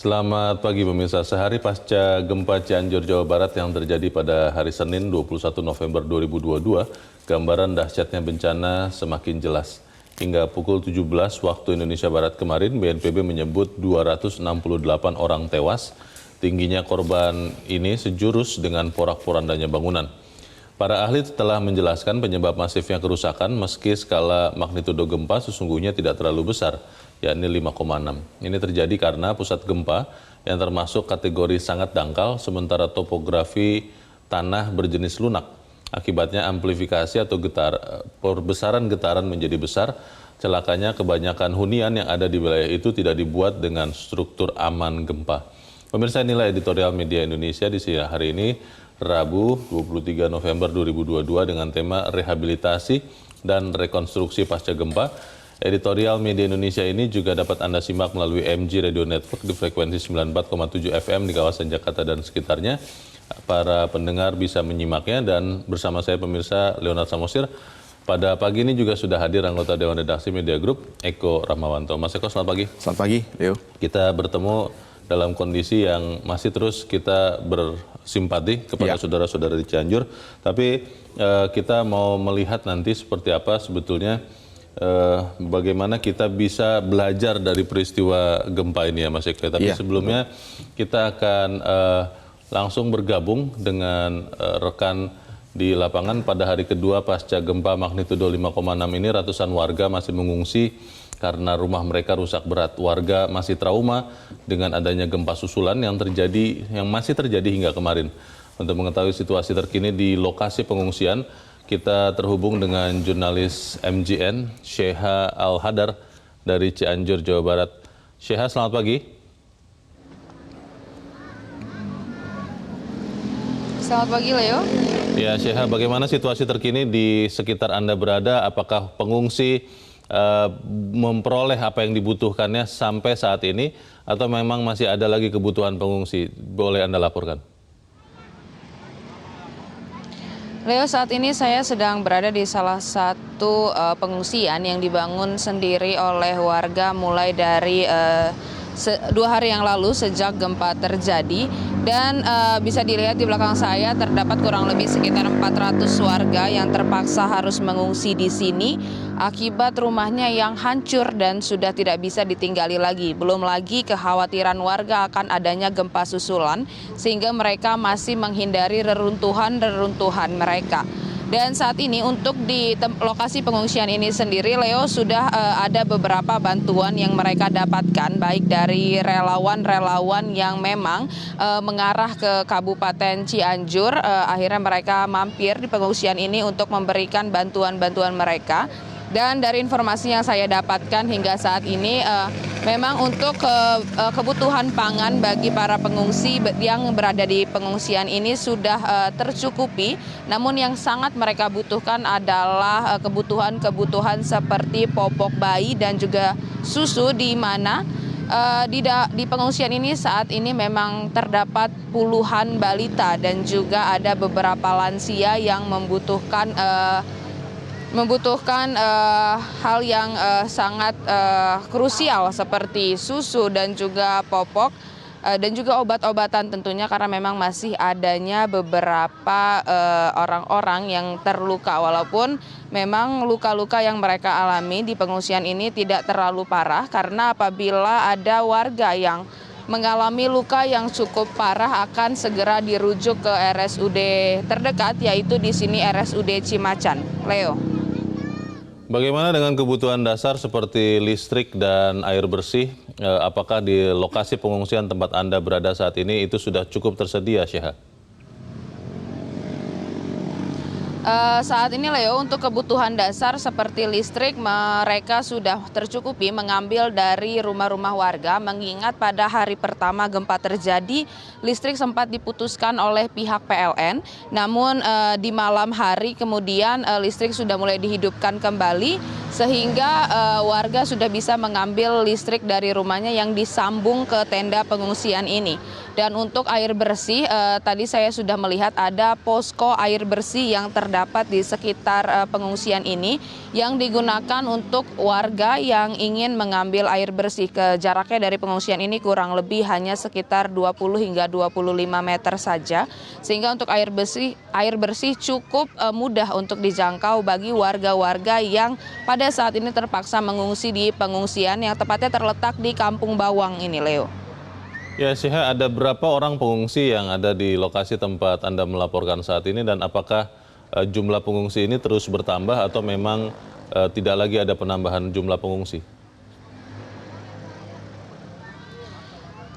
Selamat pagi pemirsa. Sehari pasca gempa Cianjur, Jawa Barat yang terjadi pada hari Senin 21 November 2022, gambaran dahsyatnya bencana semakin jelas. Hingga pukul 17 waktu Indonesia Barat kemarin, BNPB menyebut 268 orang tewas. Tingginya korban ini sejurus dengan porak-porandanya bangunan. Para ahli telah menjelaskan penyebab masifnya kerusakan meski skala magnitudo gempa sesungguhnya tidak terlalu besar, yakni 5,6. Ini terjadi karena pusat gempa yang termasuk kategori sangat dangkal, sementara topografi tanah berjenis lunak. Akibatnya amplifikasi atau perbesaran getaran menjadi besar. Celakanya kebanyakan hunian yang ada di wilayah itu tidak dibuat dengan struktur aman gempa. Pemirsa, inilah editorial Media Indonesia di siang hari ini, Rabu 23 November 2022 dengan tema rehabilitasi dan rekonstruksi pasca gempa. Editorial Media Indonesia ini juga dapat Anda simak melalui MG Radio Network di frekuensi 94,7 FM di kawasan Jakarta dan sekitarnya. Para pendengar bisa menyimaknya dan bersama saya pemirsa Leonard Samosir. Pada pagi ini juga sudah hadir anggota Dewan Redaksi Media Group, Eko Rahmawanto. Mas Eko, selamat pagi. Selamat pagi, Leo. Kita bertemu dalam kondisi yang masih terus kita bersimpati kepada saudara-saudara di Cianjur. Tapi kita mau melihat nanti seperti apa sebetulnya bagaimana kita bisa belajar dari peristiwa gempa ini ya Mas Eko. Tapi sebelumnya kita akan langsung bergabung dengan rekan di lapangan pada hari kedua pasca gempa magnitudo 5,6 ini. Ratusan warga masih mengungsi karena rumah mereka rusak berat. Warga masih trauma dengan adanya gempa susulan yang masih terjadi hingga kemarin. Untuk mengetahui situasi terkini di lokasi pengungsian, kita terhubung dengan jurnalis MGN, Sheha Al-Hadar dari Cianjur, Jawa Barat. Sheha, selamat pagi. Selamat pagi, Leo. Ya, Sheha, bagaimana situasi terkini di sekitar Anda berada? Apakah pengungsi memperoleh apa yang dibutuhkannya sampai saat ini, atau memang masih ada lagi kebutuhan pengungsi? Boleh Anda laporkan. Leo, saat ini saya sedang berada di salah satu pengungsian yang dibangun sendiri oleh warga mulai dari 2 hari yang lalu sejak gempa terjadi. Dan bisa dilihat di belakang saya terdapat kurang lebih sekitar 400 warga yang terpaksa harus mengungsi di sini akibat rumahnya yang hancur dan sudah tidak bisa ditinggali lagi. Belum lagi kekhawatiran warga akan adanya gempa susulan sehingga mereka masih menghindari reruntuhan mereka. Dan saat ini untuk di lokasi pengungsian ini sendiri, Leo, sudah ada beberapa bantuan yang mereka dapatkan, baik dari relawan-relawan yang memang mengarah ke Kabupaten Cianjur. Akhirnya mereka mampir di pengungsian ini untuk memberikan bantuan-bantuan mereka. Dan dari informasi yang saya dapatkan hingga saat ini, memang untuk kebutuhan pangan bagi para pengungsi yang berada di pengungsian ini sudah tercukupi. Namun yang sangat mereka butuhkan adalah kebutuhan-kebutuhan seperti popok bayi dan juga susu, di mana di pengungsian ini saat ini memang terdapat puluhan balita dan juga ada beberapa lansia yang membutuhkan hal yang sangat krusial seperti susu dan juga popok dan juga obat-obatan tentunya, karena memang masih adanya beberapa orang-orang yang terluka, walaupun memang luka-luka yang mereka alami di pengungsian ini tidak terlalu parah, karena apabila ada warga yang mengalami luka yang cukup parah akan segera dirujuk ke RSUD terdekat, yaitu di sini RSUD Cimacan. Leo. Bagaimana dengan kebutuhan dasar seperti listrik dan air bersih? Apakah di lokasi pengungsian tempat Anda berada saat ini itu sudah cukup tersedia, Sheha? Saat ini, Leo, untuk kebutuhan dasar seperti listrik mereka sudah tercukupi mengambil dari rumah-rumah warga, mengingat pada hari pertama gempa terjadi listrik sempat diputuskan oleh pihak PLN, namun di malam hari kemudian listrik sudah mulai dihidupkan kembali sehingga warga sudah bisa mengambil listrik dari rumahnya yang disambung ke tenda pengungsian ini. Dan untuk air bersih, tadi saya sudah melihat ada posko air bersih yang terdapat di sekitar pengungsian ini yang digunakan untuk warga yang ingin mengambil air bersih. Jaraknya dari pengungsian ini kurang lebih hanya sekitar 20 hingga 25 meter saja, sehingga untuk air bersih cukup mudah untuk dijangkau bagi warga-warga yang pada saat ini terpaksa mengungsi di pengungsian yang tepatnya terletak di Kampung Bawang ini, Leo. Ya, Syekha, ada berapa orang pengungsi yang ada di lokasi tempat Anda melaporkan saat ini, dan apakah jumlah pengungsi ini terus bertambah atau memang tidak lagi ada penambahan jumlah pengungsi?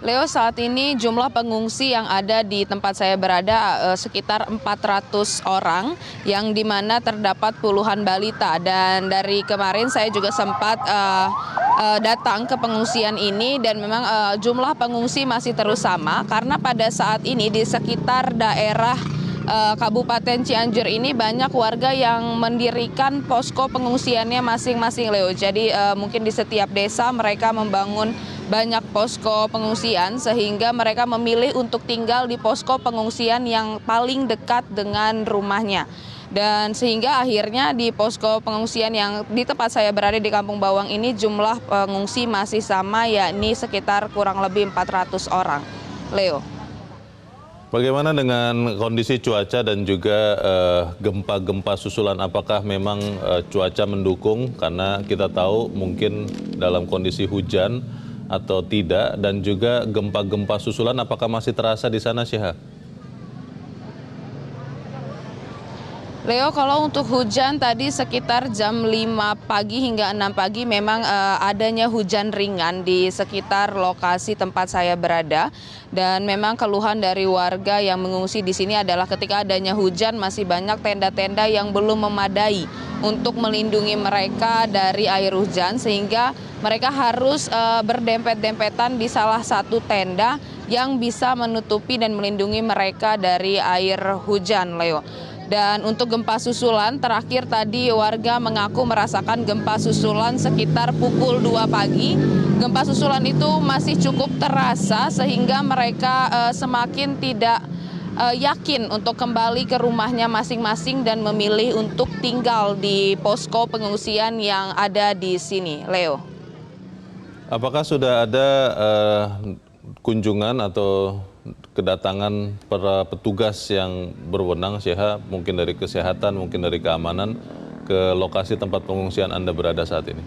Leo, saat ini jumlah pengungsi yang ada di tempat saya berada sekitar 400 orang, yang dimana terdapat puluhan balita. Dan dari kemarin saya juga sempat datang ke pengungsian ini, dan memang jumlah pengungsi masih terus sama, karena pada saat ini di sekitar daerah Kabupaten Cianjur ini banyak warga yang mendirikan posko pengungsiannya masing-masing, Leo. Jadi mungkin di setiap desa mereka membangun banyak posko pengungsian, sehingga mereka memilih untuk tinggal di posko pengungsian yang paling dekat dengan rumahnya. Dan sehingga akhirnya di posko pengungsian yang di tempat saya berada di Kampung Bawang ini jumlah pengungsi masih sama, yakni sekitar kurang lebih 400 orang. Leo. Bagaimana dengan kondisi cuaca dan juga gempa-gempa susulan? Apakah memang cuaca mendukung? Karena kita tahu mungkin dalam kondisi hujan atau tidak, dan juga gempa-gempa susulan apakah masih terasa di sana, Syekha? Leo, kalau untuk hujan tadi sekitar jam 5 pagi hingga 6 pagi memang adanya hujan ringan di sekitar lokasi tempat saya berada. Dan memang keluhan dari warga yang mengungsi di sini adalah ketika adanya hujan masih banyak tenda-tenda yang belum memadai untuk melindungi mereka dari air hujan, sehingga mereka harus berdempet-dempetan di salah satu tenda yang bisa menutupi dan melindungi mereka dari air hujan, Leo. Dan untuk gempa susulan, terakhir tadi warga mengaku merasakan gempa susulan sekitar pukul 2 pagi. Gempa susulan itu masih cukup terasa, sehingga mereka semakin tidak yakin untuk kembali ke rumahnya masing-masing dan memilih untuk tinggal di posko pengungsian yang ada di sini, Leo. Apakah sudah ada kunjungan atau kedatangan para petugas yang berwenang, Syekha, mungkin dari kesehatan, mungkin dari keamanan, ke lokasi tempat pengungsian Anda berada saat ini?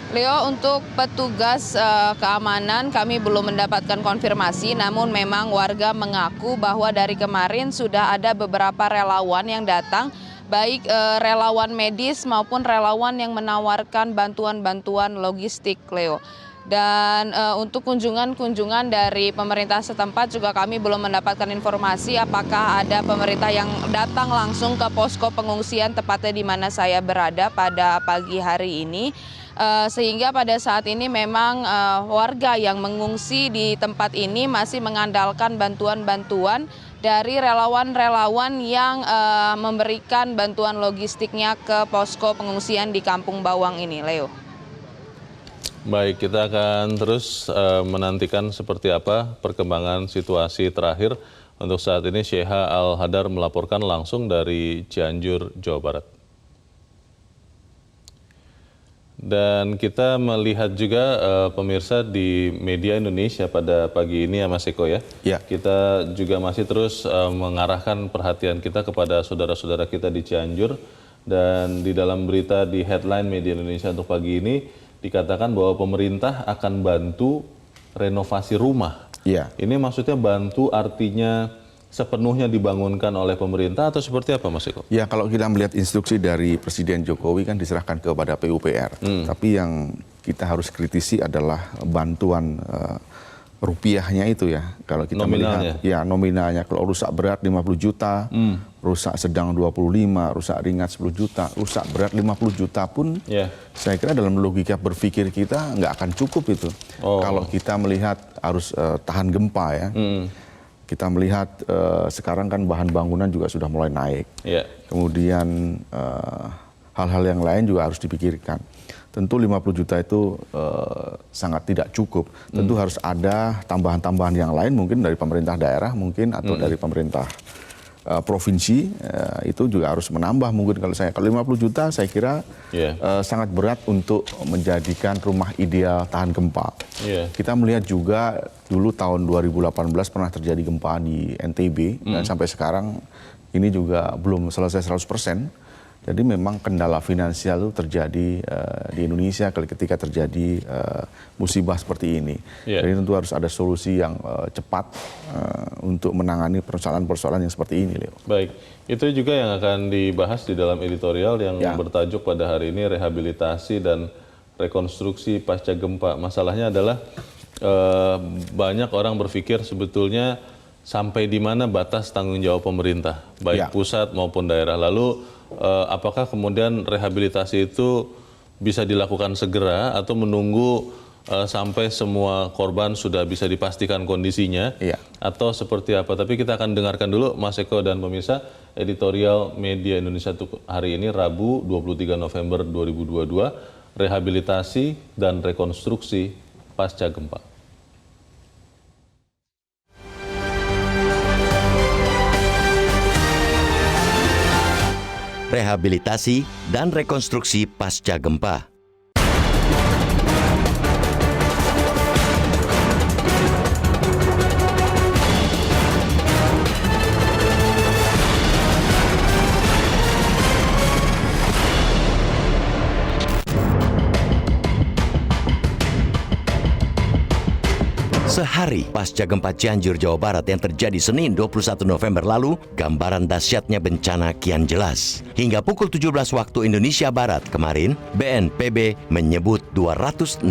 Leo, untuk petugas keamanan kami belum mendapatkan konfirmasi, namun memang warga mengaku bahwa dari kemarin sudah ada beberapa relawan yang datang, baik relawan medis maupun relawan yang menawarkan bantuan-bantuan logistik, Leo. Dan untuk kunjungan dari pemerintah setempat juga kami belum mendapatkan informasi apakah ada pemerintah yang datang langsung ke posko pengungsian tepatnya di mana saya berada pada pagi hari ini. Sehingga pada saat ini memang warga yang mengungsi di tempat ini masih mengandalkan bantuan-bantuan dari relawan-relawan yang memberikan bantuan logistiknya ke posko pengungsian di Kampung Bawang ini, Leo. Baik, kita akan terus menantikan seperti apa perkembangan situasi terakhir. Untuk saat ini Syekha Al-Hadar melaporkan langsung dari Cianjur, Jawa Barat. Dan kita melihat juga pemirsa di media Indonesia pada pagi ini, ya Mas Eko ya. Ya. Kita juga masih terus mengarahkan perhatian kita kepada saudara-saudara kita di Cianjur. Dan di dalam berita di headline media Indonesia untuk pagi ini dikatakan bahwa pemerintah akan bantu renovasi rumah. Ya. Ini maksudnya bantu artinya sepenuhnya dibangunkan oleh pemerintah atau seperti apa, Mas Eko? Ya, kalau kita melihat instruksi dari Presiden Jokowi kan diserahkan kepada PUPR. Tapi yang kita harus kritisi adalah bantuan rupiahnya itu ya. Kalau kita Nominalnya? melihat, ya nominalnya. Kalau rusak berat 50 juta, rusak sedang 25, rusak ringan 10 juta, rusak berat 50 juta pun saya kira dalam logika berpikir kita nggak akan cukup itu. Kalau kita melihat harus tahan gempa ya. Kita melihat sekarang kan bahan bangunan juga sudah mulai naik. Ya. Kemudian hal-hal yang lain juga harus dipikirkan. Tentu 50 juta itu sangat tidak cukup. Tentu harus ada tambahan-tambahan yang lain mungkin dari pemerintah daerah mungkin atau dari pemerintah provinsi itu juga harus menambah mungkin kalau 50 juta saya kira sangat berat untuk menjadikan rumah ideal tahan gempa. Kita melihat juga dulu tahun 2018 pernah terjadi gempa di NTB dan sampai sekarang ini juga belum selesai 100%. Jadi memang kendala finansial itu terjadi di Indonesia ketika terjadi musibah seperti ini. Jadi tentu harus ada solusi yang cepat untuk menangani persoalan-persoalan yang seperti ini, Leo. Baik, itu juga yang akan dibahas di dalam editorial yang bertajuk pada hari ini rehabilitasi dan rekonstruksi pasca gempa. Masalahnya adalah banyak orang berpikir sebetulnya sampai di mana batas tanggung jawab pemerintah, baik pusat maupun daerah. Lalu apakah kemudian rehabilitasi itu bisa dilakukan segera atau menunggu sampai semua korban sudah bisa dipastikan kondisinya atau seperti apa? Tapi kita akan dengarkan dulu Mas Eko dan pemirsa editorial Media Indonesia untuk hari ini Rabu 23 November 2022, rehabilitasi dan rekonstruksi pasca gempa. Rehabilitasi dan rekonstruksi pasca gempa. Sehari pasca gempa Cianjur, Jawa Barat yang terjadi Senin 21 November lalu, gambaran dahsyatnya bencana kian jelas. Hingga pukul 17 waktu Indonesia Barat kemarin, BNPB menyebut 268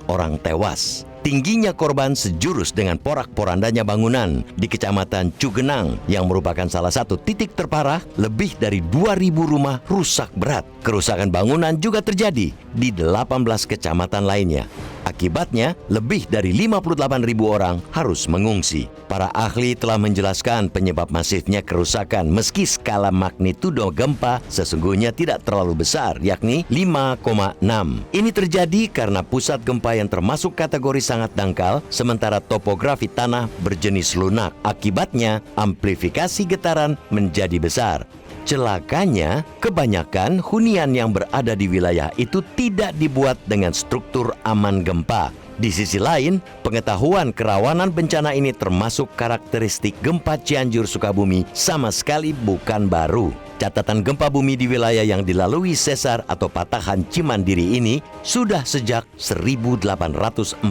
orang tewas. Tingginya korban sejurus dengan porak-porandanya bangunan di Kecamatan Cugenang yang merupakan salah satu titik terparah. Lebih dari 2.000 rumah rusak berat. Kerusakan bangunan juga terjadi di 18 kecamatan lainnya. Akibatnya, lebih dari 58.000 orang harus mengungsi. Para ahli telah menjelaskan penyebab masifnya kerusakan meski skala magnitudo gempa sesungguhnya tidak terlalu besar, yakni 5,6. Ini terjadi karena pusat gempa yang termasuk kategori sangat dangkal, sementara topografi tanah berjenis lunak. Akibatnya, amplifikasi getaran menjadi besar. Celakanya, kebanyakan hunian yang berada di wilayah itu tidak dibuat dengan struktur aman gempa. Di sisi lain, pengetahuan kerawanan bencana ini termasuk karakteristik gempa Cianjur Sukabumi sama sekali bukan baru. Catatan gempa bumi di wilayah yang dilalui sesar atau patahan Cimandiri ini sudah sejak 1844.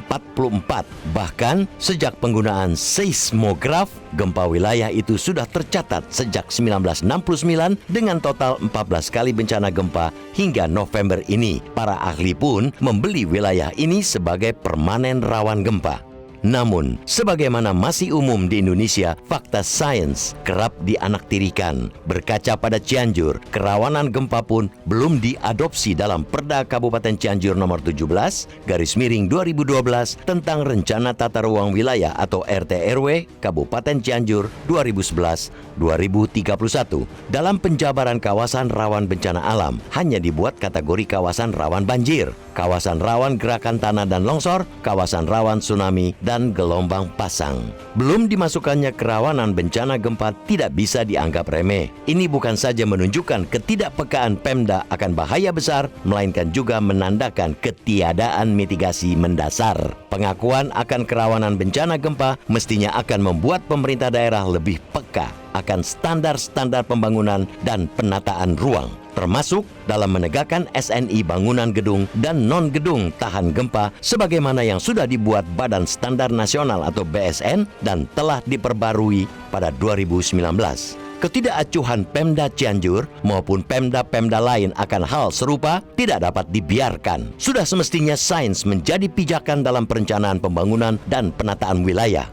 Bahkan sejak penggunaan seismograf, gempa wilayah itu sudah tercatat sejak 1969 dengan total 14 kali bencana gempa hingga November ini. Para ahli pun membeli wilayah ini sebagai permanen rawan gempa. Namun, sebagaimana masih umum di Indonesia, fakta sains kerap dianaktirikan. Berkaca pada Cianjur, kerawanan gempa pun belum diadopsi dalam Perda Kabupaten Cianjur nomor 17/2012 tentang Rencana Tata Ruang Wilayah atau RT/RW Kabupaten Cianjur 2011-2031. Dalam penjabaran kawasan rawan bencana alam, hanya dibuat kategori kawasan rawan banjir, kawasan rawan gerakan tanah dan longsor, kawasan rawan tsunami, dan gelombang pasang. Belum dimasukkannya kerawanan bencana gempa tidak bisa dianggap remeh. Ini bukan saja menunjukkan ketidakpekaan Pemda akan bahaya besar, melainkan juga menandakan ketiadaan mitigasi mendasar. Pengakuan akan kerawanan bencana gempa mestinya akan membuat pemerintah daerah lebih peka akan standar-standar pembangunan dan penataan ruang, termasuk dalam menegakkan SNI bangunan gedung dan non-gedung tahan gempa sebagaimana yang sudah dibuat Badan Standar Nasional atau BSN dan telah diperbarui pada 2019. Ketidakacuhan Pemda Cianjur maupun Pemda-Pemda lain akan hal serupa tidak dapat dibiarkan. Sudah semestinya sains menjadi pijakan dalam perencanaan pembangunan dan penataan wilayah.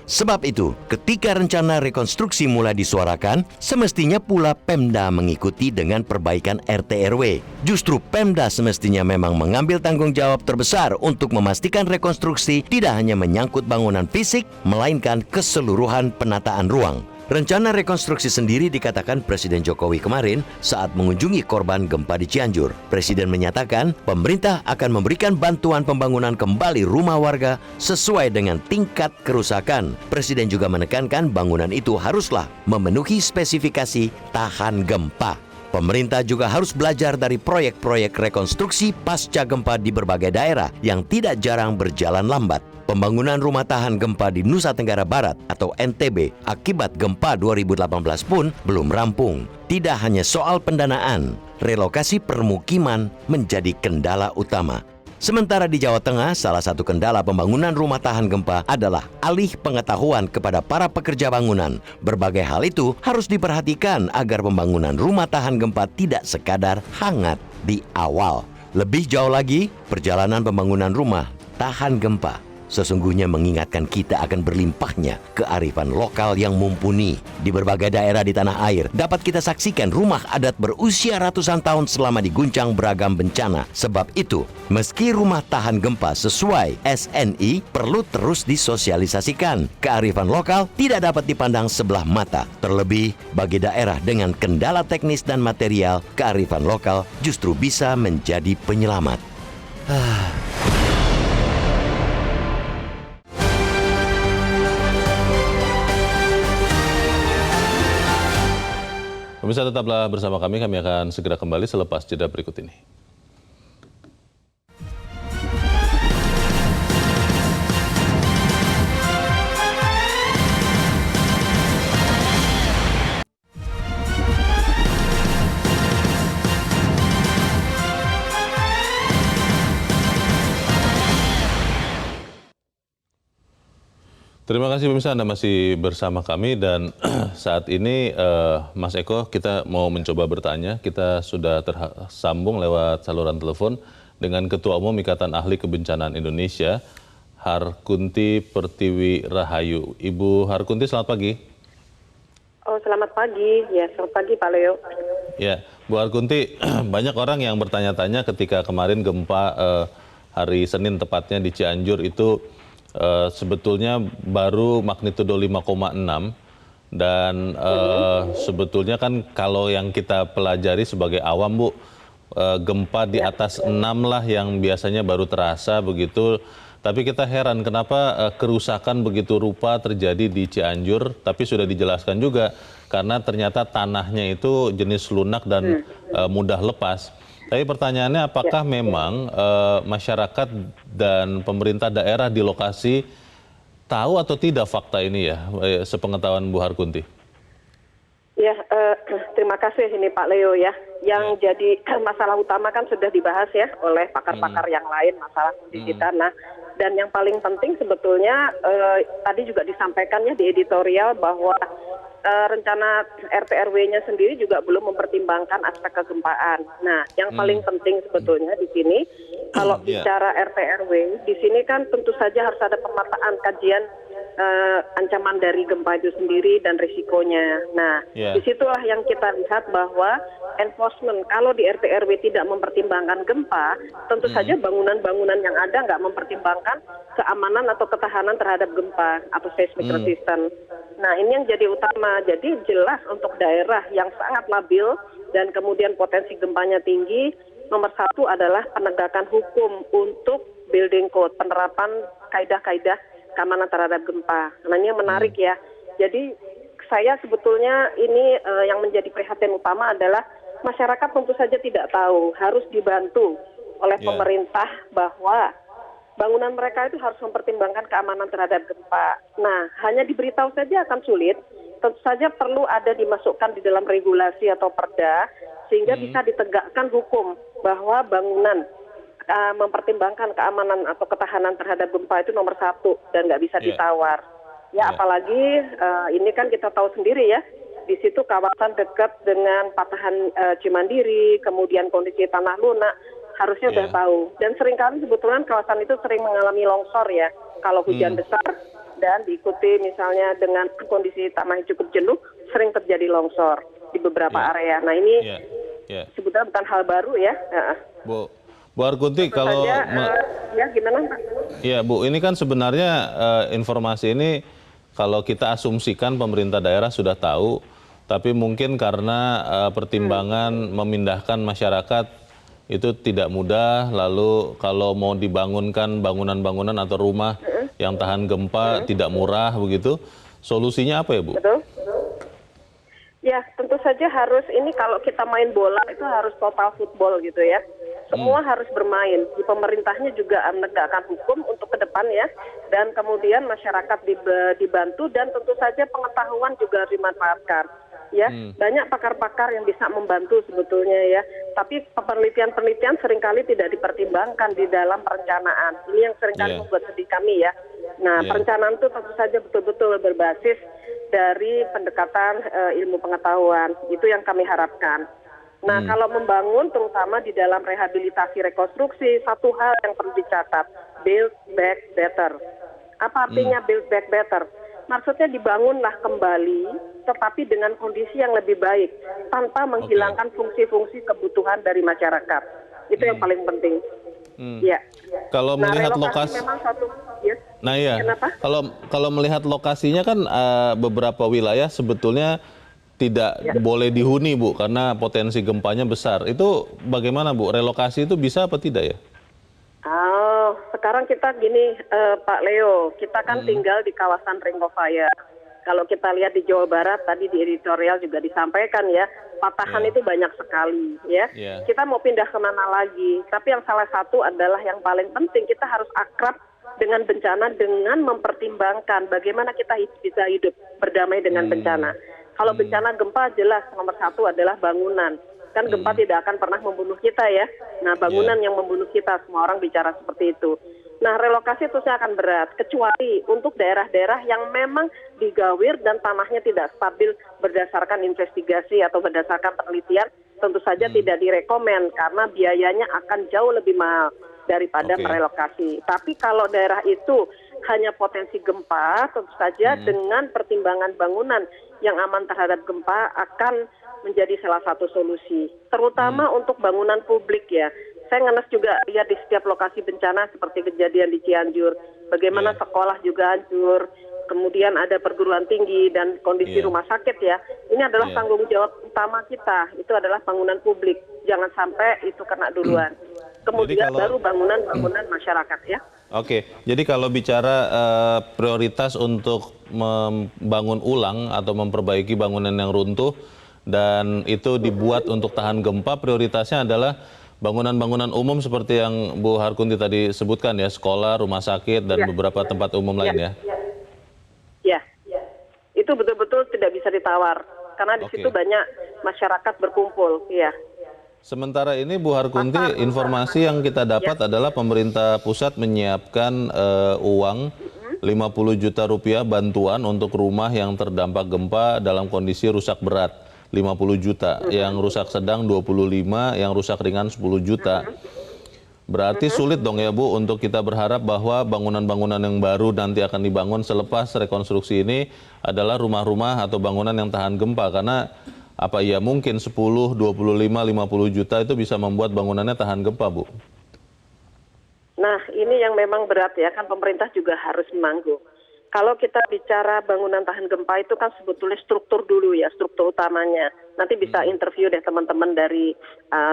Sebab itu, ketika rencana rekonstruksi mulai disuarakan, semestinya pula Pemda mengikuti dengan perbaikan RT RW. Justru Pemda semestinya memang mengambil tanggung jawab terbesar untuk memastikan rekonstruksi tidak hanya menyangkut bangunan fisik, melainkan keseluruhan penataan ruang. Rencana rekonstruksi sendiri dikatakan Presiden Jokowi kemarin saat mengunjungi korban gempa di Cianjur. Presiden menyatakan pemerintah akan memberikan bantuan pembangunan kembali rumah warga sesuai dengan tingkat kerusakan. Presiden juga menekankan bangunan itu haruslah memenuhi spesifikasi tahan gempa. Pemerintah juga harus belajar dari proyek-proyek rekonstruksi pasca gempa di berbagai daerah yang tidak jarang berjalan lambat. Pembangunan rumah tahan gempa di Nusa Tenggara Barat atau NTB akibat gempa 2018 pun belum rampung. Tidak hanya soal pendanaan, relokasi permukiman menjadi kendala utama. Sementara di Jawa Tengah, salah satu kendala pembangunan rumah tahan gempa adalah alih pengetahuan kepada para pekerja bangunan. Berbagai hal itu harus diperhatikan agar pembangunan rumah tahan gempa tidak sekadar hangat di awal. Lebih jauh lagi, perjalanan pembangunan rumah tahan gempa sesungguhnya mengingatkan kita akan berlimpahnya kearifan lokal yang mumpuni. Di berbagai daerah di tanah air dapat kita saksikan rumah adat berusia ratusan tahun selama diguncang beragam bencana. Sebab itu, meski rumah tahan gempa sesuai SNI perlu terus disosialisasikan. Kearifan lokal tidak dapat dipandang sebelah mata. Terlebih bagi daerah dengan kendala teknis dan material, kearifan lokal justru bisa menjadi penyelamat. Pemirsa, tetaplah bersama kami akan segera kembali selepas jeda berikut ini. Terima kasih pemirsa, Anda masih bersama kami dan saat ini Mas Eko, kita mau mencoba bertanya. Kita sudah tersambung lewat saluran telepon dengan Ketua Umum Ikatan Ahli Kebencanaan Indonesia, Harkunti Pertiwi Rahayu. Ibu Harkunti, selamat pagi. Oh, selamat pagi. Ya, selamat pagi Pak Leo. Ya, Bu Harkunti, banyak orang yang bertanya-tanya ketika kemarin gempa hari Senin tepatnya di Cianjur itu sebetulnya baru magnitudo 5,6 dan sebetulnya kan kalau yang kita pelajari sebagai awam, Bu, gempa di atas 6 lah yang biasanya baru terasa begitu. Tapi kita heran kenapa kerusakan begitu rupa terjadi di Cianjur, tapi sudah dijelaskan juga karena ternyata tanahnya itu jenis lunak dan mudah lepas. Tapi pertanyaannya, apakah memang masyarakat dan pemerintah daerah di lokasi tahu atau tidak fakta ini ya, sepengetahuan Bu Harkunti? Ya, terima kasih ini Pak Leo ya. Yang jadi masalah utama kan sudah dibahas ya oleh pakar-pakar yang lain masalah di kita. Nah, dan yang paling penting sebetulnya tadi juga disampaikan ya di editorial bahwa rencana RT RW-nya sendiri juga belum mempertimbangkan aspek kegempaan. Nah, yang paling penting sebetulnya di sini kalau bicara RT RW, di sini kan tentu saja harus ada pemetaan kajian ancaman dari gempa itu sendiri dan risikonya. Nah, disitulah yang kita lihat bahwa enforcement kalau di RT RW tidak mempertimbangkan gempa, tentu saja bangunan-bangunan yang ada nggak mempertimbangkan keamanan atau ketahanan terhadap gempa atau seismic resistance. Nah, ini yang jadi utama. Jadi jelas untuk daerah yang sangat labil dan kemudian potensi gempanya tinggi, nomor satu adalah penegakan hukum untuk building code, penerapan kaidah-kaidah keamanan terhadap gempa. Nah, ini yang menarik ya. Jadi saya sebetulnya ini yang menjadi prihatin utama adalah masyarakat tentu saja tidak tahu, harus dibantu oleh pemerintah bahwa bangunan mereka itu harus mempertimbangkan keamanan terhadap gempa. Nah, hanya diberitahu saja akan sulit. Tentu saja perlu ada dimasukkan di dalam regulasi atau perda sehingga bisa ditegakkan hukum bahwa bangunan mempertimbangkan keamanan atau ketahanan terhadap gempa itu nomor satu dan nggak bisa ditawar. Ya, apalagi ini kan kita tahu sendiri ya, di situ kawasan dekat dengan patahan Cimandiri, kemudian kondisi tanah lunak, harusnya udah tahu. Dan seringkali sebetulnya kawasan itu sering mengalami longsor ya. Kalau hujan besar, dan diikuti misalnya dengan kondisi tanah yang cukup jenuh, sering terjadi longsor di beberapa area. Nah ini sebetulnya bukan hal baru ya. Bu Arkunti, kalau ya gimana Pak? Ya Bu, ini kan sebenarnya informasi ini kalau kita asumsikan pemerintah daerah sudah tahu, tapi mungkin karena pertimbangan memindahkan masyarakat itu tidak mudah, lalu kalau mau dibangunkan bangunan-bangunan atau rumah yang tahan gempa tidak murah begitu, solusinya apa ya Bu? Betul. Ya tentu saja harus, ini kalau kita main bola itu harus total football gitu ya. Semua harus bermain, di pemerintahnya juga menegakkan hukum untuk ke depan ya, dan kemudian masyarakat dibantu, dan tentu saja pengetahuan juga harus dimanfaatkan. Ya, banyak pakar-pakar yang bisa membantu sebetulnya ya, tapi penelitian-penelitian seringkali tidak dipertimbangkan di dalam perencanaan. Ini yang seringkali membuat sedih kami ya. Nah, perencanaan itu tentu saja betul-betul berbasis dari pendekatan ilmu pengetahuan, itu yang kami harapkan. Nah, kalau membangun terutama di dalam rehabilitasi rekonstruksi, satu hal yang perlu dicatat, build back better. Apa artinya build back better? Maksudnya dibangunlah kembali, tetapi dengan kondisi yang lebih baik, tanpa menghilangkan fungsi-fungsi kebutuhan dari masyarakat. Itu yang paling penting. Ya. Kalau melihat lokasi, memang satu. Ya. Nah ya, Kenapa? kalau melihat lokasinya kan beberapa wilayah sebetulnya tidak boleh dihuni Bu, karena potensi gempanya besar. Itu bagaimana Bu? Relokasi itu bisa apa tidak ya? Sekarang kita gini Pak Leo, kita kan tinggal di kawasan Ring of Fire. Kalau kita lihat di Jawa Barat, tadi di editorial juga disampaikan ya, patahan itu banyak sekali ya. Kita mau pindah kemana lagi, tapi yang salah satu adalah yang paling penting, kita harus akrab dengan bencana dengan mempertimbangkan bagaimana kita bisa hidup berdamai dengan bencana. Kalau bencana gempa jelas nomor satu adalah bangunan. Kan gempa tidak akan pernah membunuh kita ya. Nah bangunan yang membunuh kita, semua orang bicara seperti itu. Nah relokasi itu akan berat, kecuali untuk daerah-daerah yang memang digawir dan tanahnya tidak stabil berdasarkan investigasi atau berdasarkan penelitian, tentu saja tidak direkomen karena biayanya akan jauh lebih mahal daripada merelokasi. Tapi kalau daerah itu hanya potensi gempa, tentu saja dengan pertimbangan bangunan yang aman terhadap gempa akan menjadi salah satu solusi, terutama untuk bangunan publik ya. Saya ngenes juga lihat di setiap lokasi bencana seperti kejadian di Cianjur, bagaimana sekolah juga hancur, kemudian ada perguruan tinggi dan kondisi rumah sakit ya. Ini adalah tanggung jawab utama kita, itu adalah bangunan publik, jangan sampai itu kena duluan. Kemudian baru bangunan masyarakat ya. Oke, jadi kalau bicara prioritas untuk membangun ulang atau memperbaiki bangunan yang runtuh dan itu dibuat untuk tahan gempa, prioritasnya adalah bangunan-bangunan umum seperti yang Bu Harkunti tadi sebutkan ya, sekolah, rumah sakit, dan beberapa tempat umum lain ya? Ya, itu betul-betul tidak bisa ditawar, karena di situ banyak masyarakat berkumpul, ya. Sementara ini Bu Harkunti, informasi yang kita dapat adalah pemerintah pusat menyiapkan uang 50 juta rupiah bantuan untuk rumah yang terdampak gempa dalam kondisi rusak berat. 50 juta, yang rusak sedang 25, yang rusak ringan 10 juta. Berarti sulit dong ya Bu untuk kita berharap bahwa bangunan-bangunan yang baru nanti akan dibangun selepas rekonstruksi ini adalah rumah-rumah atau bangunan yang tahan gempa, karena apa ya mungkin 10, 25, 50 juta itu bisa membuat bangunannya tahan gempa Bu. Nah ini yang memang berat ya, kan pemerintah juga harus menanggung. Kalau kita bicara bangunan tahan gempa itu kan sebetulnya struktur dulu ya, struktur utamanya. Nanti bisa interview deh teman-teman dari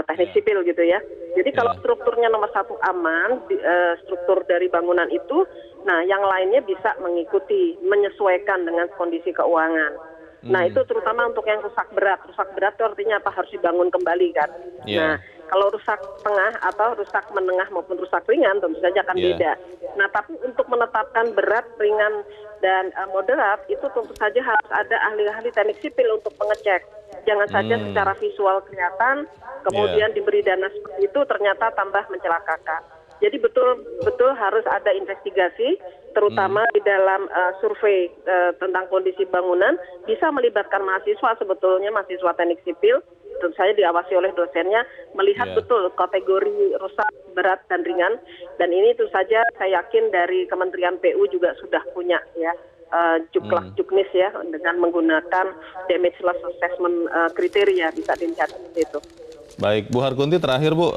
teknik sipil gitu ya. Jadi kalau strukturnya nomor satu aman, struktur dari bangunan itu, nah yang lainnya bisa mengikuti, menyesuaikan dengan kondisi keuangan. Nah itu terutama untuk yang rusak berat. Rusak berat itu artinya apa? Harus dibangun kembali kan. Nah kalau rusak tengah atau rusak menengah maupun rusak ringan tentu saja akan beda. Nah tapi untuk menetapkan berat, ringan, dan moderat itu tentu saja harus ada ahli-ahli teknik sipil untuk mengecek. Jangan saja secara visual kelihatan, kemudian diberi dana seperti itu ternyata tambah mencelakakan. Jadi betul-betul harus ada investigasi, terutama di dalam survei tentang kondisi bangunan, bisa melibatkan mahasiswa sebetulnya, mahasiswa teknik sipil, tentu saja diawasi oleh dosennya, melihat betul kategori rusak, berat, dan ringan. Dan ini tentu saja saya yakin dari Kementerian PU juga sudah punya ya, juknis ya, dengan menggunakan damage loss assessment kriteria, bisa dilihat itu. Baik, Bu Harkunti terakhir Bu,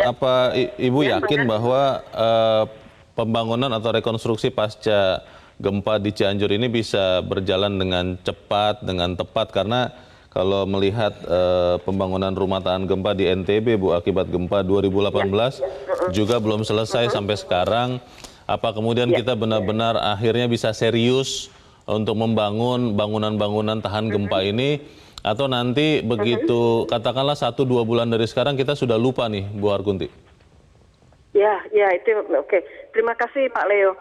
apa Ibu yakin bahwa pembangunan atau rekonstruksi pasca gempa di Cianjur ini bisa berjalan dengan cepat, dengan tepat? Karena kalau melihat pembangunan rumah tahan gempa di NTB Bu akibat gempa 2018 juga belum selesai sampai sekarang. Apa kemudian kita benar-benar akhirnya bisa serius untuk membangun bangunan-bangunan tahan gempa ini, atau nanti begitu katakanlah 1-2 bulan dari sekarang kita sudah lupa nih Bu Harkunti? Ya itu oke. Terima kasih Pak Leo.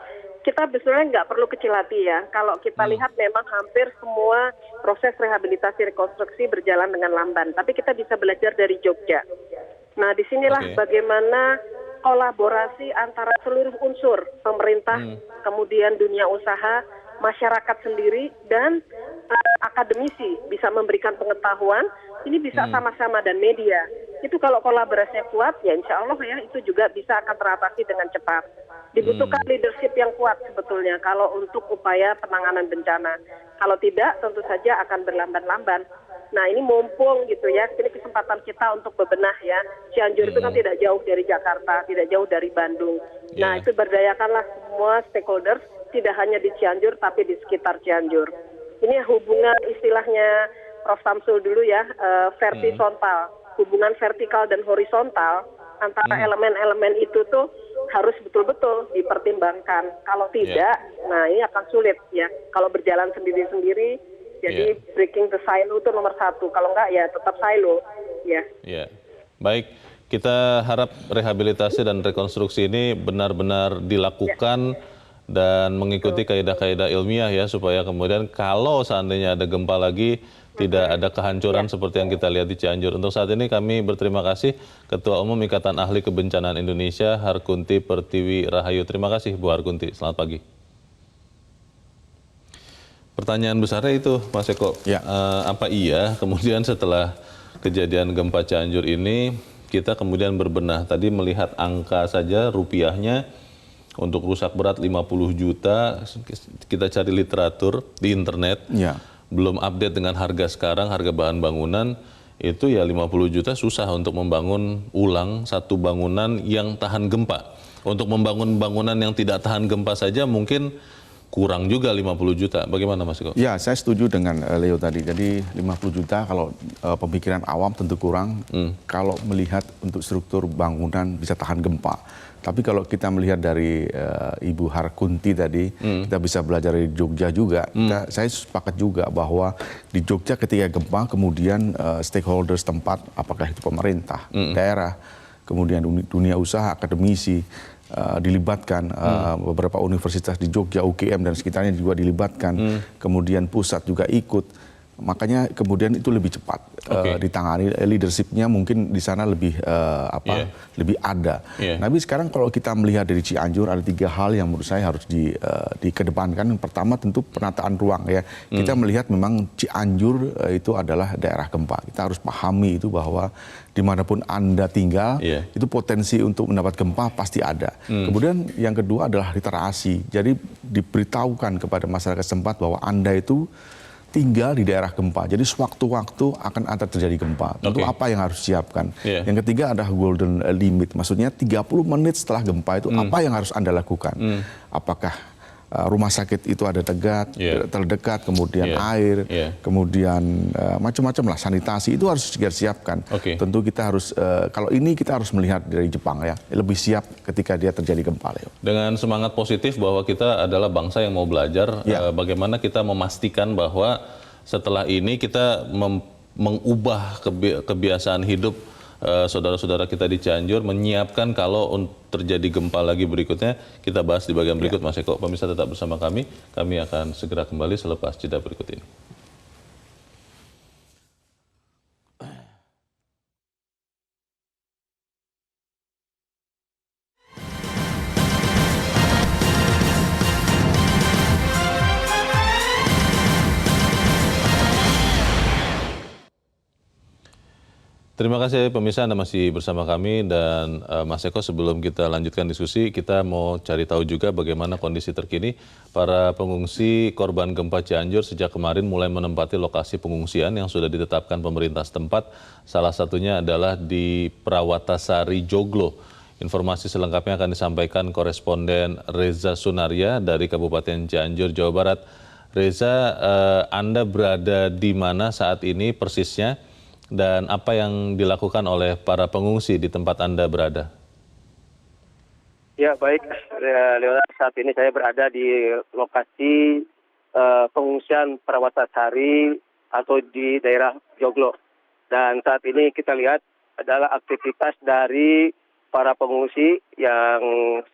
Kita sebenarnya nggak perlu kecil hati ya. Kalau kita lihat memang hampir semua proses rehabilitasi rekonstruksi berjalan dengan lamban. Tapi kita bisa belajar dari Jogja. Nah disinilah bagaimana kolaborasi antara seluruh unsur, pemerintah, kemudian dunia usaha, masyarakat sendiri, dan akademisi bisa memberikan pengetahuan, ini bisa sama-sama, dan media. Itu kalau kolaborasinya kuat, ya insya Allah ya itu juga bisa akan teratasi dengan cepat. Dibutuhkan leadership yang kuat sebetulnya kalau untuk upaya penanganan bencana. Kalau tidak, tentu saja akan berlamban-lamban. Nah ini mumpung gitu ya, ini kesempatan kita untuk bebenah ya. Cianjur itu kan tidak jauh dari Jakarta, tidak jauh dari Bandung. Nah itu berdayakanlah semua stakeholders, tidak hanya di Cianjur tapi di sekitar Cianjur. Ini hubungan istilahnya Prof. Samsul dulu ya, vertikal, hubungan vertikal dan horizontal antara elemen-elemen itu tuh harus betul-betul dipertimbangkan. Kalau tidak, nah ini akan sulit ya. Kalau berjalan sendiri-sendiri, jadi breaking the silo itu nomor 1. Kalau enggak ya tetap silo. Ya. Baik, kita harap rehabilitasi dan rekonstruksi ini benar-benar dilakukan dan mengikuti kaidah-kaidah ilmiah ya, supaya kemudian kalau seandainya ada gempa lagi tidak ada kehancuran seperti yang kita lihat di Cianjur. Untuk saat ini kami berterima kasih Ketua Umum Ikatan Ahli Kebencanaan Indonesia Harkunti Pertiwi Rahayu. Terima kasih Bu Harkunti, selamat pagi. Pertanyaan besarnya itu Mas Eko, apa iya kemudian setelah kejadian gempa Cianjur ini kita kemudian berbenah, tadi melihat angka saja rupiahnya untuk rusak berat 50 juta, kita cari literatur di internet, belum update dengan harga sekarang, harga bahan bangunan, itu ya 50 juta susah untuk membangun ulang satu bangunan yang tahan gempa. Untuk membangun bangunan yang tidak tahan gempa saja mungkin kurang juga 50 juta. Bagaimana Mas Eko? Ya, saya setuju dengan Leo tadi. Jadi 50 juta kalau pemikiran awam tentu kurang kalau melihat untuk struktur bangunan bisa tahan gempa. Tapi kalau kita melihat dari Ibu Harkunti tadi, kita bisa belajar dari Jogja juga. Saya sepakat juga bahwa di Jogja ketika gempa, kemudian stakeholders tempat, apakah itu pemerintah, daerah, kemudian dunia usaha, akademisi, dilibatkan, beberapa universitas di Jogja, UGM dan sekitarnya juga dilibatkan, kemudian pusat juga ikut. Makanya kemudian itu lebih cepat ditangani, leadershipnya mungkin di sana lebih lebih ada. Tapi sekarang kalau kita melihat dari Cianjur ada 3 hal yang menurut saya harus dikedepankan. Pertama tentu penataan ruang ya. Kita melihat memang Cianjur itu adalah daerah gempa. Kita harus pahami itu bahwa dimanapun Anda tinggal itu potensi untuk mendapat gempa pasti ada. Kemudian yang kedua adalah literasi. Jadi diberitahukan kepada masyarakat setempat bahwa Anda itu tinggal di daerah gempa. Jadi sewaktu-waktu akan ada terjadi gempa. Tentu apa yang harus disiapkan. Yang ketiga ada golden limit. Maksudnya 30 menit setelah gempa itu apa yang harus Anda lakukan. Apakah rumah sakit itu ada terdekat, kemudian air, kemudian macam-macam lah, sanitasi itu harus disiapkan. Tentu kita harus, kalau ini kita harus melihat dari Jepang ya, lebih siap ketika dia terjadi gempa. Leo. Dengan semangat positif bahwa kita adalah bangsa yang mau belajar, bagaimana kita memastikan bahwa setelah ini kita mengubah kebiasaan hidup saudara-saudara kita di Cianjur, menyiapkan kalau terjadi gempa lagi berikutnya. Kita bahas di bagian berikut Mas Eko. Pemirsa tetap bersama kami akan segera kembali selepas jeda berikut ini. Terima kasih pemirsa, Anda masih bersama kami dan Mas Eko, sebelum kita lanjutkan diskusi, kita mau cari tahu juga bagaimana kondisi terkini para pengungsi korban gempa Cianjur sejak kemarin mulai menempati lokasi pengungsian yang sudah ditetapkan pemerintah setempat. Salah satunya adalah di Prawattasari Joglo. Informasi selengkapnya akan disampaikan koresponden Reza Sunaria dari Kabupaten Cianjur, Jawa Barat. Reza, Anda berada di mana saat ini persisnya? Dan apa yang dilakukan oleh para pengungsi di tempat Anda berada? Ya baik, Leonard, saat ini saya berada di lokasi pengungsian Prawattasari atau di daerah Joglo. Dan saat ini kita lihat adalah aktivitas dari para pengungsi yang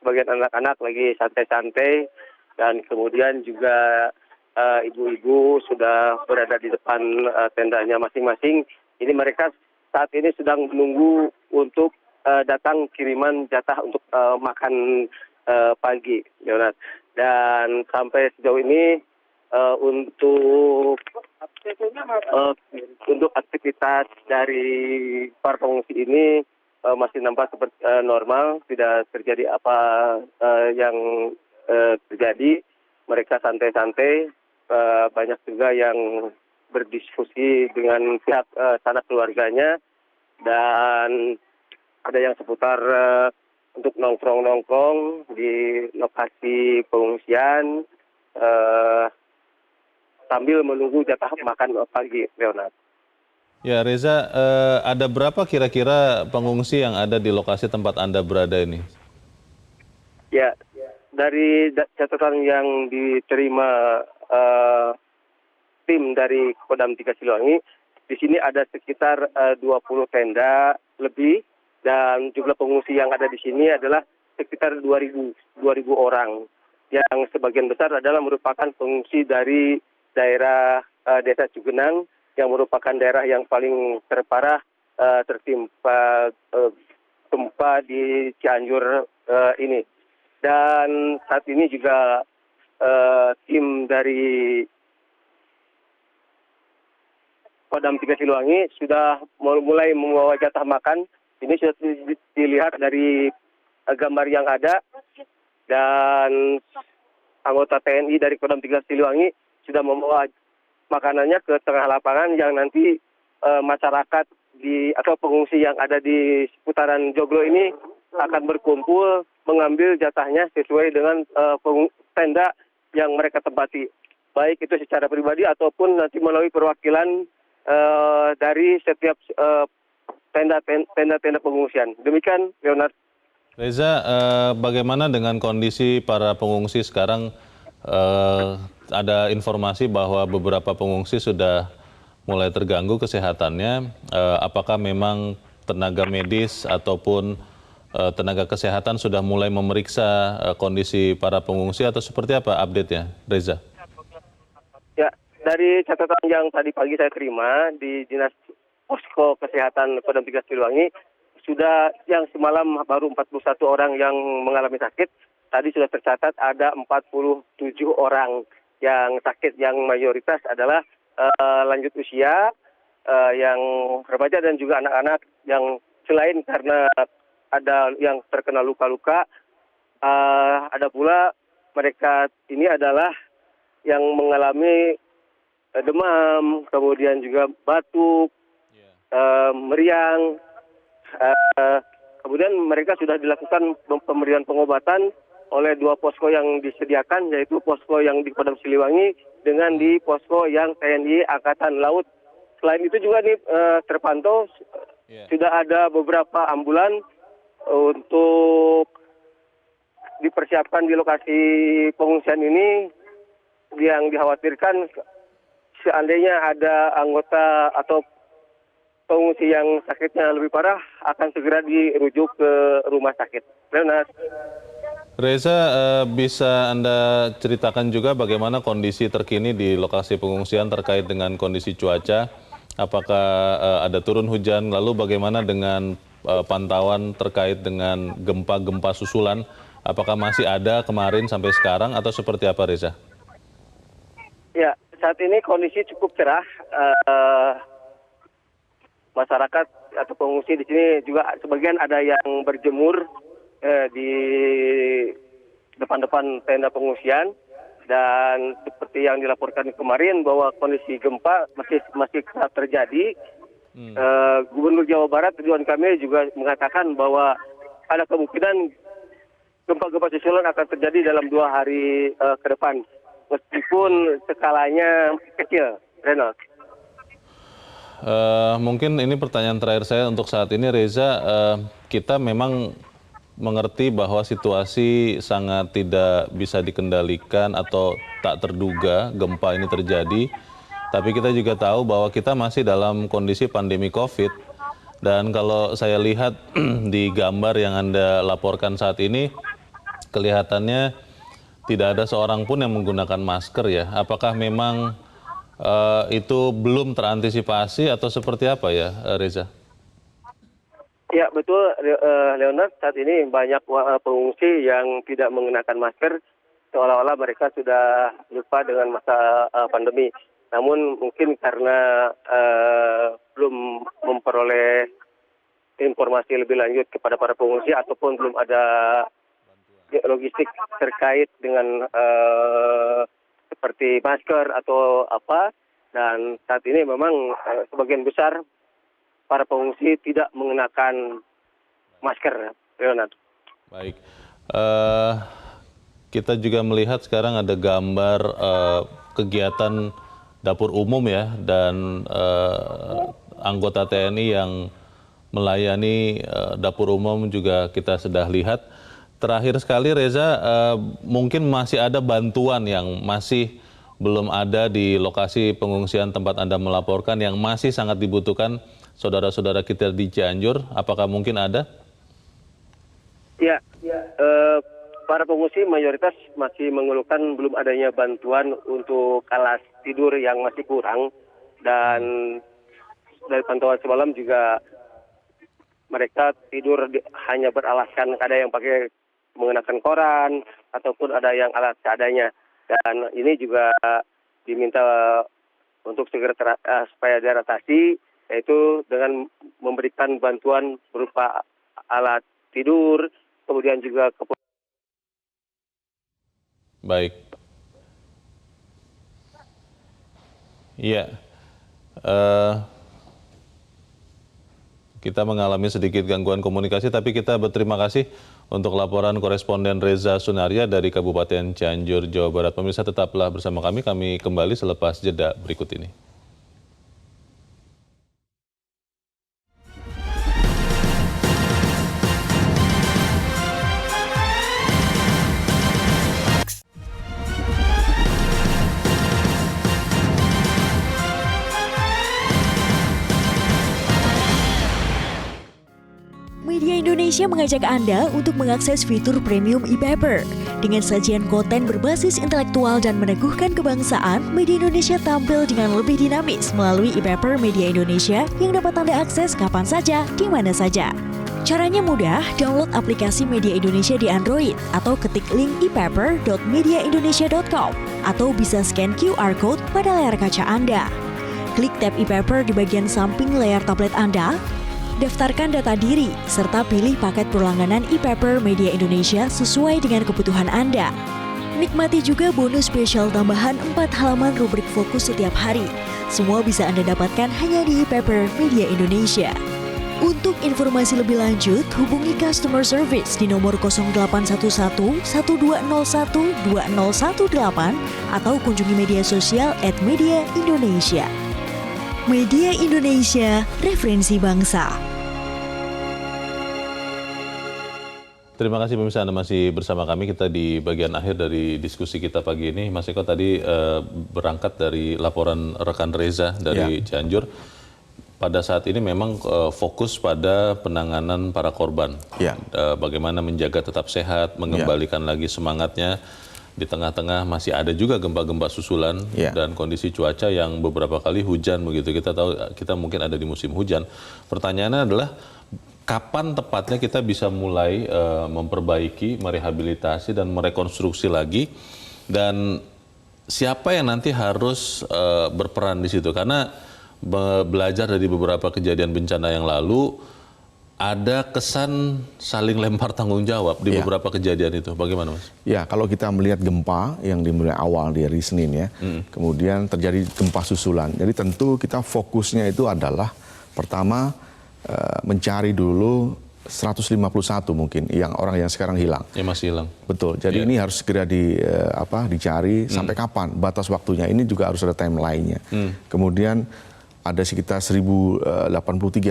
sebagian anak-anak lagi santai-santai dan kemudian juga ibu-ibu sudah berada di depan tendanya masing-masing. Ini mereka saat ini sedang menunggu untuk datang kiriman jatah untuk makan pagi, Leonard. Dan sampai sejauh ini untuk aktivitas dari para pengungsi ini masih nampak seperti normal, tidak terjadi apa yang terjadi. Mereka santai-santai, banyak juga yang berdiskusi dengan pihak sanak keluarganya, dan ada yang seputar untuk nongkrong-nongkrong di lokasi pengungsian sambil menunggu jatah makan pagi, Leonard. Ya Reza, ada berapa kira-kira pengungsi yang ada di lokasi tempat Anda berada ini? Ya, dari catatan yang diterima tim dari Kodam 3 Siliwangi, di sini ada sekitar 20 tenda lebih, dan jumlah pengungsi yang ada di sini adalah sekitar 2.000 orang, yang sebagian besar adalah merupakan pengungsi dari daerah Desa Cugenang, yang merupakan daerah yang paling terparah tertimpa gempa di Cianjur ini. Dan saat ini juga tim dari Kodam 3 Siliwangi sudah mulai membawa jatah makan. Ini sudah dilihat dari gambar yang ada, dan anggota TNI dari Kodam 3 Siliwangi sudah membawa makanannya ke tengah lapangan yang nanti masyarakat atau pengungsi yang ada di seputaran Joglo ini akan berkumpul mengambil jatahnya sesuai dengan tenda yang mereka tempati. Baik itu secara pribadi ataupun nanti melalui perwakilan dari setiap tenda-tenda pengungsian. Demikian, Leonard. Reza, bagaimana dengan kondisi para pengungsi sekarang? Ada informasi bahwa beberapa pengungsi sudah mulai terganggu kesehatannya. Apakah memang tenaga medis ataupun tenaga kesehatan sudah mulai memeriksa kondisi para pengungsi atau seperti apa update-nya, Reza? Ya, dari catatan yang tadi pagi saya terima di Dinas Posko Kesehatan Kodam 3 Siliwangi, sudah yang semalam baru 41 orang yang mengalami sakit. Tadi sudah tercatat ada 47 orang yang sakit, yang mayoritas adalah lanjut usia, yang remaja dan juga anak-anak, yang selain karena ada yang terkena luka-luka, ada pula mereka ini adalah yang mengalami demam, kemudian juga batuk, meriang. Kemudian mereka sudah dilakukan pemberian pengobatan oleh 2 posko yang disediakan, yaitu posko yang di Kodam Siliwangi dengan di posko yang TNI Angkatan Laut. Selain itu juga nih terpantau sudah ada beberapa ambulan untuk dipersiapkan di lokasi pengungsian ini, yang dikhawatirkan seandainya ada anggota atau pengungsi yang sakitnya lebih parah akan segera dirujuk ke rumah sakit. Leonard. Reza, bisa Anda ceritakan juga bagaimana kondisi terkini di lokasi pengungsian terkait dengan kondisi cuaca? Apakah ada turun hujan? Lalu bagaimana dengan pantauan terkait dengan gempa-gempa susulan? Apakah masih ada kemarin sampai sekarang atau seperti apa, Reza? Ya, saat ini kondisi cukup cerah. Masyarakat atau pengungsi di sini juga sebagian ada yang berjemur di depan-depan tenda pengungsian, dan seperti yang dilaporkan kemarin bahwa kondisi gempa masih tetap terjadi. Gubernur Jawa Barat Ridwan Kamil juga mengatakan bahwa ada kemungkinan gempa-gempa susulan akan terjadi dalam 2 hari ke depan, meskipun skalanya kecil. Renald. Mungkin ini pertanyaan terakhir saya untuk saat ini, Reza. Kita memang mengerti bahwa situasi sangat tidak bisa dikendalikan atau tak terduga gempa ini terjadi. Tapi kita juga tahu bahwa kita masih dalam kondisi pandemi COVID. Dan kalau saya lihat di gambar yang Anda laporkan saat ini, kelihatannya tidak ada seorang pun yang menggunakan masker ya. Apakah memang itu belum terantisipasi atau seperti apa ya, Reza? Ya betul, Leonard. Saat ini banyak pengungsi yang tidak mengenakan masker, seolah-olah mereka sudah lupa dengan masa pandemi. Namun mungkin karena belum memperoleh informasi lebih lanjut kepada para pengungsi ataupun belum ada logistik terkait dengan seperti masker atau apa, dan saat ini memang sebagian besar para pengungsi tidak mengenakan masker, Leonard. Baik, kita juga melihat sekarang ada gambar kegiatan dapur umum ya, dan anggota TNI yang melayani dapur umum juga kita sudah lihat. Terakhir sekali Reza, mungkin masih ada bantuan yang masih belum ada di lokasi pengungsian tempat Anda melaporkan yang masih sangat dibutuhkan saudara-saudara kita di Cianjur, apakah mungkin ada? Ya, para pengungsi mayoritas masih mengeluhkan belum adanya bantuan untuk alas tidur yang masih kurang, dan dari pantauan semalam juga mereka tidur hanya beralaskan, ada yang pakai mengenakan koran ataupun ada yang alat seadanya, dan ini juga diminta untuk segera supaya diatasi, yaitu dengan memberikan bantuan berupa alat tidur, kemudian juga Baik. Iya. Kita mengalami sedikit gangguan komunikasi, tapi kita berterima kasih untuk laporan koresponden Reza Sunaria dari Kabupaten Cianjur, Jawa Barat. Pemirsa tetaplah bersama kami kembali selepas jeda berikut ini. Media Indonesia mengajak Anda untuk mengakses fitur premium e-paper. Dengan sajian konten berbasis intelektual dan meneguhkan kebangsaan, Media Indonesia tampil dengan lebih dinamis melalui e-paper Media Indonesia yang dapat Anda akses kapan saja, di mana saja. Caranya mudah, download aplikasi Media Indonesia di Android atau ketik link e-paper.mediaindonesia.com atau bisa scan QR code pada layar kaca Anda. Klik tab e-paper di bagian samping layar tablet Anda, daftarkan data diri, serta pilih paket berlangganan e-paper Media Indonesia sesuai dengan kebutuhan Anda. Nikmati juga bonus spesial tambahan 4 halaman rubrik fokus setiap hari. Semua bisa Anda dapatkan hanya di e-paper Media Indonesia. Untuk informasi lebih lanjut, hubungi customer service di nomor 0811 1201 2018 atau kunjungi media sosial @Media Indonesia. Media Indonesia, referensi bangsa. Terima kasih pemirsa, Anda masih bersama kami. Kita di bagian akhir dari diskusi kita pagi ini. Mas Eko tadi berangkat dari laporan rekan Reza dari Cianjur. Pada saat ini memang fokus pada penanganan para korban. Bagaimana menjaga tetap sehat, mengembalikan lagi semangatnya. Di tengah-tengah masih ada juga gempa-gempa susulan dan kondisi cuaca yang beberapa kali hujan begitu. Kita tahu kita mungkin ada di musim hujan. Pertanyaannya adalah kapan tepatnya kita bisa mulai memperbaiki, merehabilitasi dan merekonstruksi lagi, dan siapa yang nanti harus berperan di situ? Karena belajar dari beberapa kejadian bencana yang lalu, ada kesan saling lempar tanggung jawab di beberapa kejadian itu. Bagaimana, Mas? Ya, kalau kita melihat gempa yang dimulai awal di hari Senin ya, kemudian terjadi gempa susulan. Jadi tentu kita fokusnya itu adalah pertama mencari dulu 151 mungkin yang orang yang sekarang hilang. Yang masih hilang. Betul. Jadi ini harus segera dicari sampai kapan batas waktunya. Ini juga harus ada timeline-nya. Kemudian ada sekitar 1083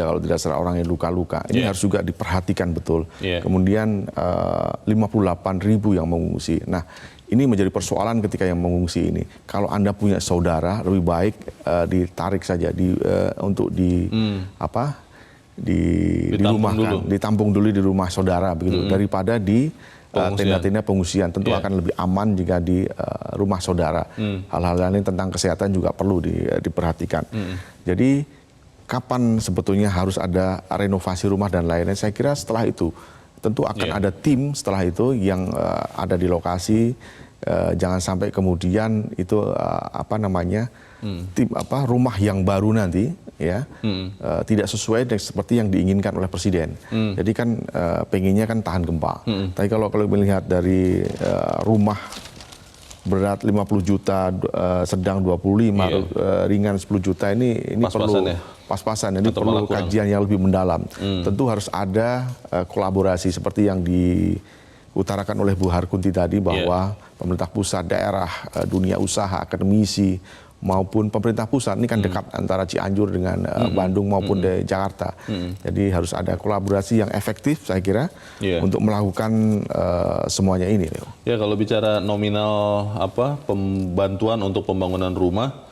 kalau tidak salah orang yang luka-luka. Ini harus juga diperhatikan betul. Kemudian 58.000 yang mengungsi. Nah, ini menjadi persoalan ketika yang mengungsi ini. Kalau Anda punya saudara, lebih baik ditarik saja untuk dirumahkan, ditampung dulu di rumah saudara begitu, daripada di tenda-tenda pengungsian. Tentu akan lebih aman jika di rumah saudara. Hal-hal lain tentang kesehatan juga perlu diperhatikan. Jadi kapan sebetulnya harus ada renovasi rumah dan lainnya? Saya kira setelah itu tentu akan ada tim setelah itu yang ada di lokasi. Jangan sampai kemudian itu tim rumah yang baru nanti ya tidak sesuai dengan seperti yang diinginkan oleh presiden. Jadi kan pengennya kan tahan gempa. Tapi kalau melihat dari rumah berat 50 juta, sedang 25, ringan 10 juta ini perlu pas-pasan. Ini perlu kajian yang lebih mendalam. Tentu harus ada kolaborasi seperti yang diutarakan oleh Bu Harkunti tadi bahwa pemerintah pusat, daerah, dunia usaha, akademisi maupun pemerintah pusat ini kan dekat antara Cianjur dengan Bandung maupun di Jakarta. Jadi harus ada kolaborasi yang efektif saya kira untuk melakukan semuanya ini. Ya, kalau bicara nominal pembantuan untuk pembangunan rumah,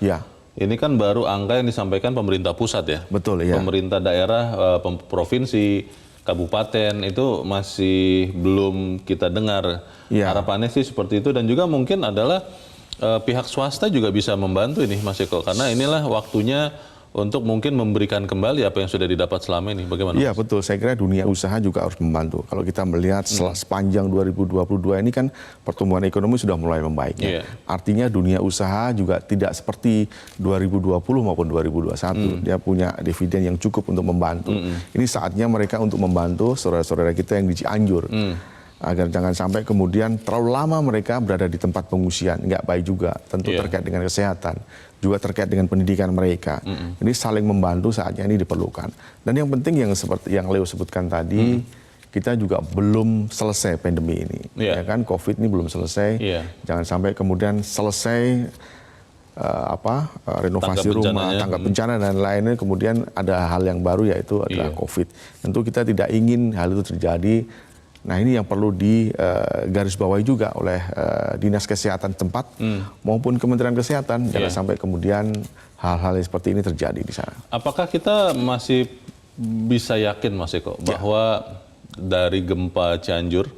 ini kan baru angka yang disampaikan pemerintah pusat ya. Betul ya. Pemerintah daerah, provinsi, kabupaten itu masih belum kita dengar. Harapannya sih seperti itu, dan juga mungkin adalah pihak swasta juga bisa membantu ini, Mas Eko, karena inilah waktunya untuk mungkin memberikan kembali apa yang sudah didapat selama ini. Bagaimana? Iya betul, saya kira dunia usaha juga harus membantu. Kalau kita melihat sepanjang 2022 ini kan pertumbuhan ekonomi sudah mulai membaik. Artinya dunia usaha juga tidak seperti 2020 maupun 2021. Dia punya dividen yang cukup untuk membantu. Ini saatnya mereka untuk membantu saudara-saudara kita yang di Cianjur. Agar jangan sampai kemudian terlalu lama mereka berada di tempat pengungsian, nggak baik juga. Tentu terkait dengan kesehatan, juga terkait dengan pendidikan mereka. Ini saling membantu saatnya ini diperlukan. Dan yang penting yang seperti yang Leo sebutkan tadi, kita juga belum selesai pandemi ini. Ya kan, COVID ini belum selesai. Jangan sampai kemudian selesai renovasi rumah, tanggap bencana dan lainnya, kemudian ada hal yang baru yaitu adalah COVID. Tentu kita tidak ingin hal itu terjadi. Nah, ini yang perlu digarisbawahi juga oleh Dinas Kesehatan tempat maupun Kementerian Kesehatan. Jangan sampai kemudian hal-hal seperti ini terjadi di sana. Apakah kita masih bisa yakin, Mas Eko, bahwa dari gempa Cianjur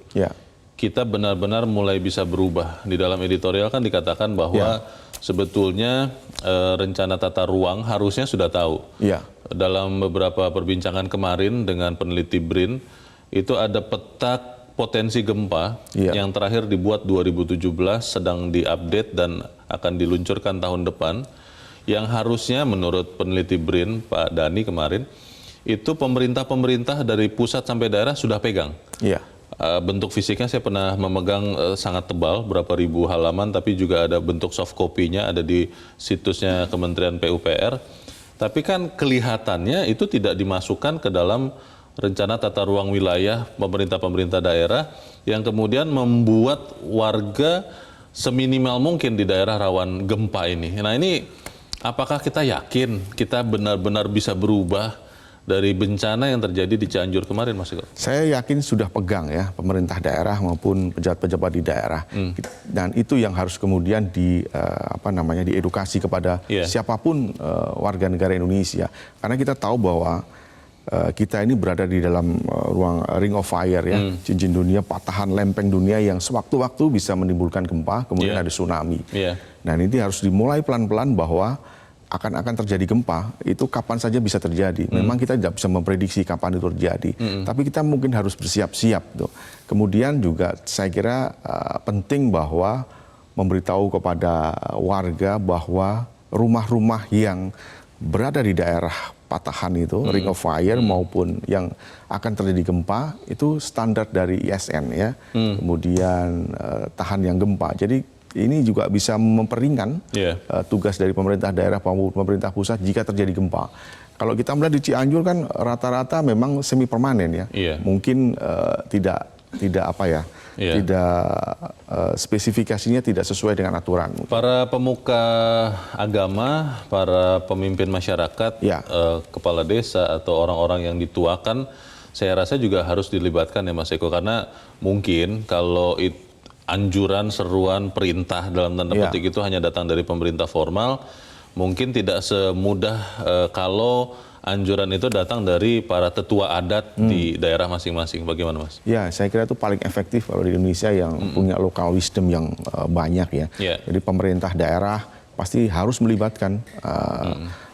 kita benar-benar mulai bisa berubah? Di dalam editorial kan dikatakan bahwa sebetulnya rencana tata ruang harusnya sudah tahu. Dalam beberapa perbincangan kemarin dengan peneliti BRIN, itu ada peta potensi gempa yang terakhir dibuat 2017, sedang diupdate dan akan diluncurkan tahun depan, yang harusnya menurut peneliti BRIN Pak Dhani kemarin itu pemerintah dari pusat sampai daerah sudah pegang. Bentuk fisiknya saya pernah memegang sangat tebal, berapa ribu halaman, tapi juga ada bentuk soft copy-nya, ada di situsnya Kementerian PUPR. Tapi kan kelihatannya itu tidak dimasukkan ke dalam rencana tata ruang wilayah pemerintah daerah, yang kemudian membuat warga seminimal mungkin di daerah rawan gempa ini. Nah, ini apakah kita yakin kita benar-benar bisa berubah dari bencana yang terjadi di Cianjur kemarin, Mas Eko? Saya yakin sudah pegang ya pemerintah daerah maupun pejabat-pejabat di daerah. Dan itu yang harus kemudian diedukasi kepada siapapun warga negara Indonesia. Karena kita tahu bahwa kita ini berada di dalam ruang ring of fire ya, cincin dunia, patahan lempeng dunia yang sewaktu-waktu bisa menimbulkan gempa, kemudian ada tsunami. Nah, ini harus dimulai pelan-pelan bahwa akan terjadi gempa, itu kapan saja bisa terjadi. Memang kita tidak bisa memprediksi kapan itu terjadi, tapi kita mungkin harus bersiap-siap. Kemudian juga saya kira penting bahwa memberitahu kepada warga bahwa rumah-rumah yang berada di daerah patahan itu, ring of fire maupun yang akan terjadi gempa itu standar dari ISN ya. Kemudian tahan yang gempa. Jadi ini juga bisa memperingan tugas dari pemerintah daerah maupun pemerintah pusat jika terjadi gempa. Kalau kita melihat di Cianjur kan rata-rata memang semi permanen ya. Mungkin tidak spesifikasinya tidak sesuai dengan aturan. Para pemuka agama, para pemimpin masyarakat, kepala desa atau orang-orang yang dituakan, saya rasa juga harus dilibatkan ya Mas Eko, karena mungkin kalau anjuran, seruan, perintah dalam tanda petik itu hanya datang dari pemerintah formal, mungkin tidak semudah kalau anjuran itu datang dari para tetua adat di daerah masing-masing. Bagaimana Mas? Ya, saya kira itu paling efektif kalau di Indonesia yang punya local wisdom yang banyak ya. Jadi pemerintah daerah pasti harus melibatkan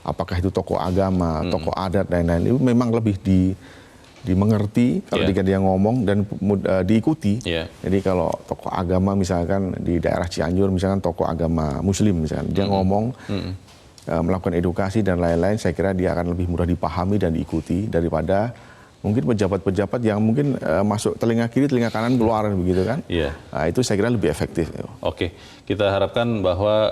apakah itu tokoh agama, tokoh adat dan lain-lain. Itu memang lebih dimengerti kalau dia ngomong dan diikuti. Jadi kalau tokoh agama misalkan di daerah Cianjur, misalkan tokoh agama Muslim misalkan, dia ngomong melakukan edukasi dan lain-lain, saya kira dia akan lebih mudah dipahami dan diikuti daripada mungkin pejabat-pejabat yang mungkin masuk telinga kiri, telinga kanan keluar begitu kan. Nah, itu saya kira lebih efektif. Oke, kita harapkan bahwa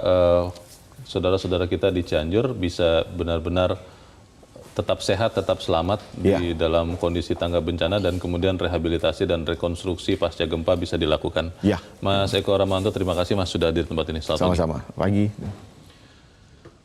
saudara-saudara kita di Cianjur bisa benar-benar tetap sehat, tetap selamat di dalam kondisi tangga bencana dan kemudian rehabilitasi dan rekonstruksi pasca gempa bisa dilakukan. Mas Eko Ramanto, terima kasih Mas sudah hadir di tempat ini. Sama-sama. Pagi.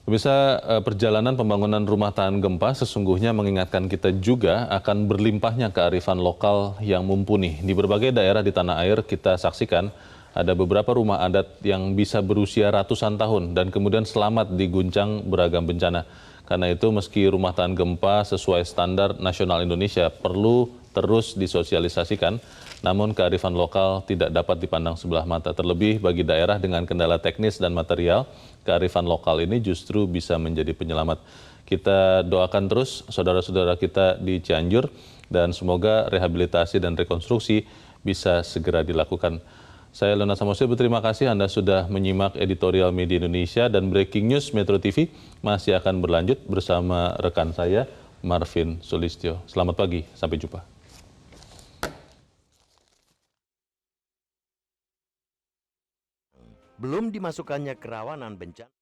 Pemirsa, perjalanan pembangunan rumah tahan gempa sesungguhnya mengingatkan kita juga akan berlimpahnya kearifan lokal yang mumpuni. Di berbagai daerah di tanah air kita saksikan ada beberapa rumah adat yang bisa berusia ratusan tahun dan kemudian selamat diguncang beragam bencana. Karena itu meski rumah tahan gempa sesuai standar nasional Indonesia perlu terus disosialisasikan, namun kearifan lokal tidak dapat dipandang sebelah mata. Terlebih bagi daerah dengan kendala teknis dan material, kearifan lokal ini justru bisa menjadi penyelamat. Kita doakan terus saudara-saudara kita di Cianjur dan semoga rehabilitasi dan rekonstruksi bisa segera dilakukan. Saya Leonard Samosir, berterima kasih Anda sudah menyimak editorial Media Indonesia dan Breaking News Metro TV masih akan berlanjut bersama rekan saya Marvin Sulistyo. Selamat pagi, sampai jumpa. Belum dimasukkannya kerawanan bencana.